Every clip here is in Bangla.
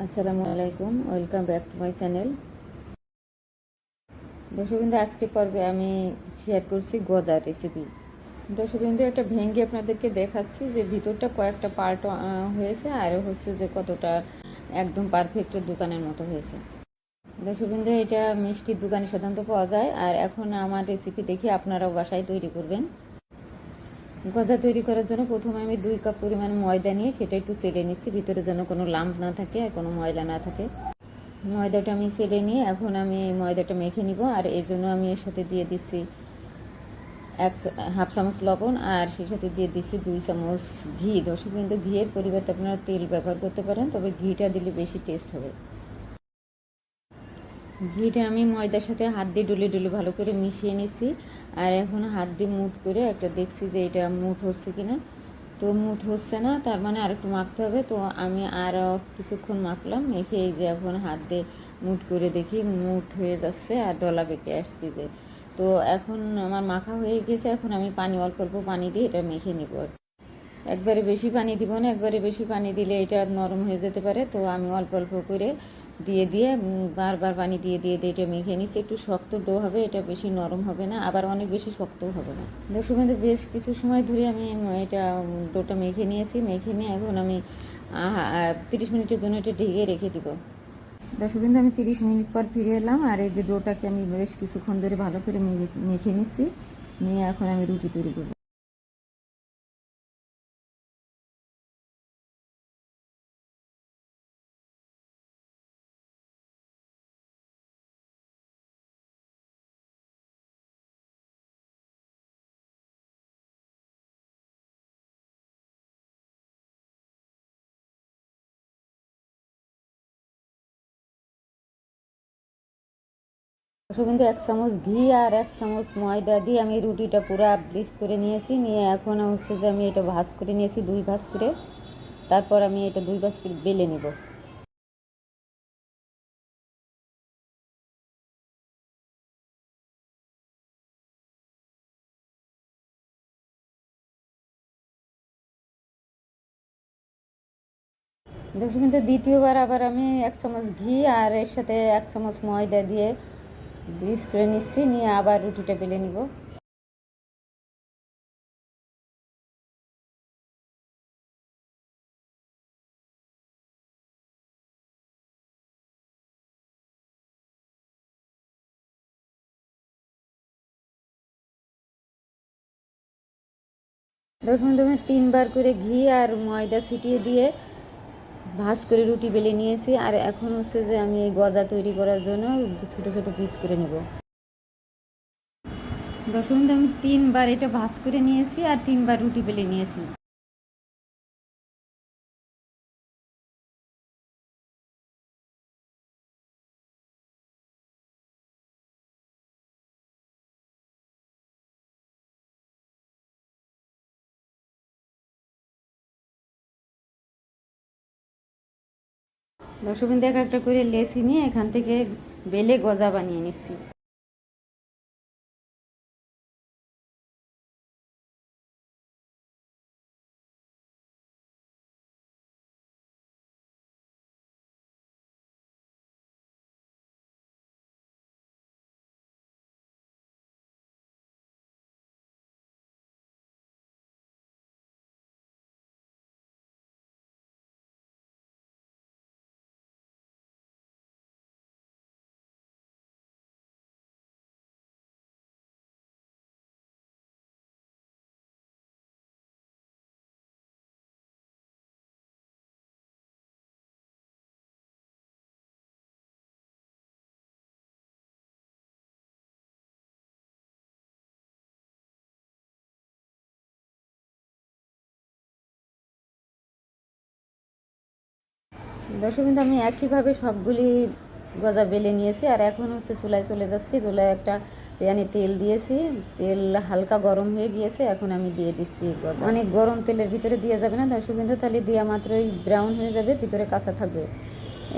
আসসালামু আলাইকুম, welcome back to my channel. দর্শকবৃন্দ, আজকে পর্বে আমি শেয়ার করছি গজার রেসিপি। দর্শকবৃন্দ, এটা ভেঙে আপনাদেরকে দেখাচ্ছি যে ভিতরটা কয়েকটা পার্ট হয়েছে আর হচ্ছে যে কতটা একদম পারফেক্ট দোকানের মতো হয়েছে। দর্শকবৃন্দ, এটা মিষ্টির দোকানে সাধারণত পাওয়া যায়, আর এখন আমার রেসিপি দেখে আপনারাও বাসায় তৈরি করবেন। গজা তৈরি করার জন্য প্রথমে আমি 2 কাপ পরিমাণ ময়দা নিয়ে সেটা একটু চেলে নিচ্ছি, ভিতরে যেন কোনো লাম্প না থাকে আর কোনো ময়লা না থাকে। ময়দাটা আমি চেলে নিয়ে এখন আমি ময়দাটা মেখে নিব, আর এই জন্য আমি এর সাথে দিয়ে দিচ্ছি হাফ চামচ লবণ, আর সেই সাথে দিয়ে দিচ্ছি 2 চামচ ঘি। দর্শক, কিন্তু ঘিয়ের পরিবর্তে আপনারা তেল ব্যবহার করতে পারেন, তবে ঘিটা দিলে বেশি টেস্ট হবে। ঘিটা আমি ময়দার সাথে হাত দিয়ে ডুলে ডুলে ভালো করে মিশিয়ে নিচ্ছি, আর এখন হাত দিয়ে মুঠ করে একটা দেখছি যে এটা মুঠ হচ্ছে কিনা। তো মুঠ হচ্ছে না, তার মানে আর একটু মাখতে হবে। তো আমি আরও কিছুক্ষণ মাখলাম, মেখে এই যে এখন হাত দিয়ে মুঠ করে দেখি মুঠ হয়ে যাচ্ছে আর ডলা বেঁকে আসছি যে। তো এখন আমার মাখা হয়ে গেছে, এখন আমি পানি অল্প অল্প পানি দিয়ে এটা মেখে নিব। একবারে বেশি পানি দিব না, একবারে বেশি পানি দিলে এটা নরম হয়ে যেতে পারে। তো আমি অল্প অল্প করে দিয়ে দিয়ে বারবার পানি দিয়ে দিয়ে দিয়ে এটা মেখে নিচ্ছি। একটু শক্ত ডো হবে, এটা বেশি নরম হবে না, আবার অনেক বেশি শক্তও হবে না। দর্শক বন্ধু, বেশ কিছু সময় ধরে আমি এটা ডোটা মেখে নিয়েছি। মেখে নিয়ে এখন আমি 30 মিনিটের জন্য এটা ঢেকে রেখে দিব। দর্শক বন্ধু, আমি 30 মিনিট পর ফিরে এলাম, আর এই যে ডোটাকে আমি বেশ কিছুক্ষণ ধরে ভালো করে মেখে নিচ্ছি। নিয়ে এখন আমি রুটি তৈরি করব। কিন্তু 1 চামচ ঘি আর 1 চামচ ময়দা দিয়ে আমি রুটিটা পুরো ব্লিচ করে নিয়েছি। নিয়ে এখন হচ্ছে যে আমি এটা ভাঁজ করে নিয়েছি 2 ভাঁজ করে। তারপর আমি এটা 2 ভাঁজ করে বেলে নিব। দেখুন, কিন্তু দ্বিতীয়বার আবার আমি 1 চামচ ঘি আর এর সাথে 1 চামচ ময়দা দিয়ে ব্লিচ করে নিচ্ছি। নিয়ে আবার রুটিটা বেলে নিব। দেখুন, আমি 3বার করে ঘি আর ময়দা ছিটিয়ে দিয়ে ভাঁজ করে রুটি বেলে নিয়েছি। আর এখন হচ্ছে যে আমি এই গজা তৈরি করার জন্য ছোট ছোট পিস করে নিব। দেখুন, আমি 3বার এটা ভাঁজ করে নিয়েছি আর 3বার রুটি বেলে নিয়েছি। দর্শকবৃন্দ, এক একটা করে লেচি নিয়ে এখান থেকে বেলে গজা বানিয়ে নিচ্ছি। দর্শকবৃন্দ, আমি একইভাবে সবগুলি গজা বেলে নিয়েছি, আর এখন হচ্ছে চুলায় চলে যাচ্ছি। চুলায় একটা প্যানে তেল দিয়েছি, তেল হালকা গরম হয়ে গিয়েছে। এখন আমি দিয়ে দিচ্ছি গজা। অনেক গরম তেলের ভিতরে দেওয়া যাবে না দর্শকবৃন্দ, তাহলে দেওয়া মাত্রই ব্রাউন হয়ে যাবে, ভিতরে কাঁচা থাকবে।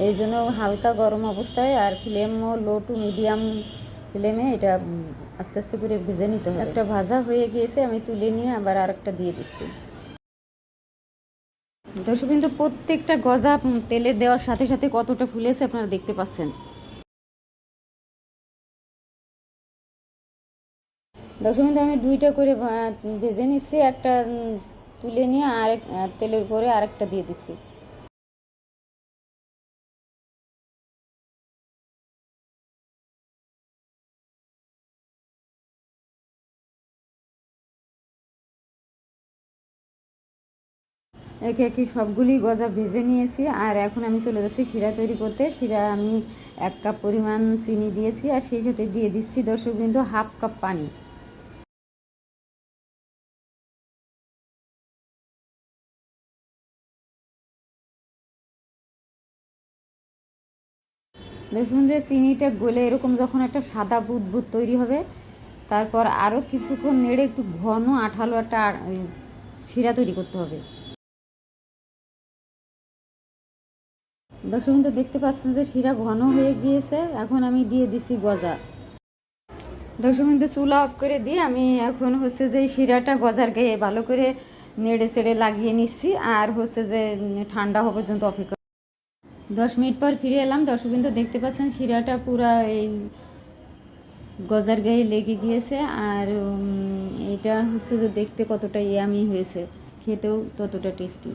এই জন্য হালকা গরম অবস্থায় আর ফ্লেমও লো টু মিডিয়াম ফ্লেমে এটা আস্তে আস্তে করে ভেজে নিতে হবে। একটা ভাজা হয়ে গিয়েছে, আমি তুলে নিয়ে আবার আরেকটা দিয়ে দিচ্ছি। দর্শক কিন্তু প্রত্যেকটা গজা তেলে দেওয়ার সাথে সাথে কতটা ফুলেছে আপনারা দেখতে পাচ্ছেন। দর্শক কিন্তু আমি দুইটা করে ভেজে নিচ্ছি, একটা তুলে নিয়ে আরেক তেলের উপরে আরেকটা দিয়ে দিচ্ছি। একে একে সবগুলি গজা ভেজে নিয়েছি, আর এখন আমি চলে যাচ্ছি শিরা তৈরি করতে। শিরা আমি 1 কাপ পরিমাণ চিনি দিয়েছি, আর সেই সাথে দিয়ে দিচ্ছি দর্শকবৃন্দ 1/2 কাপ পানি। দেখুন যে চিনিটা গলে এরকম যখন একটা সাদা বুদবুদ তৈরি হবে, তারপর আরও কিছুক্ষণ নেড়ে একটু ঘন আঠালো একটা শিরা তৈরি করতে হবে। দর্শক বন্ধু দেখতে পাচ্ছেন যে শিরা ঘন হয়ে গিয়েছে, এখন আমি দিয়ে দিছি গজা। দর্শক বন্ধু চুলা অফ করে দিয়ে আমি এখন হচ্ছে যে শিরাটা গজার গায়ে ভালো করে নেড়ে চেড়ে লাগিয়ে নিচ্ছি, আর হচ্ছে যে ঠান্ডা হওয়া পর্যন্ত অপেক্ষা। 10 মিনিট পর ফিরে এলাম। দর্শক বন্ধু দেখতে পাচ্ছেন শিরাটা পুরা এই গজার গায়ে লেগে গিয়েছে, আর এটা হচ্ছে যে দেখতে কতটা ইয়ামি হয়েছে, খেতেও ততটা টেস্টি।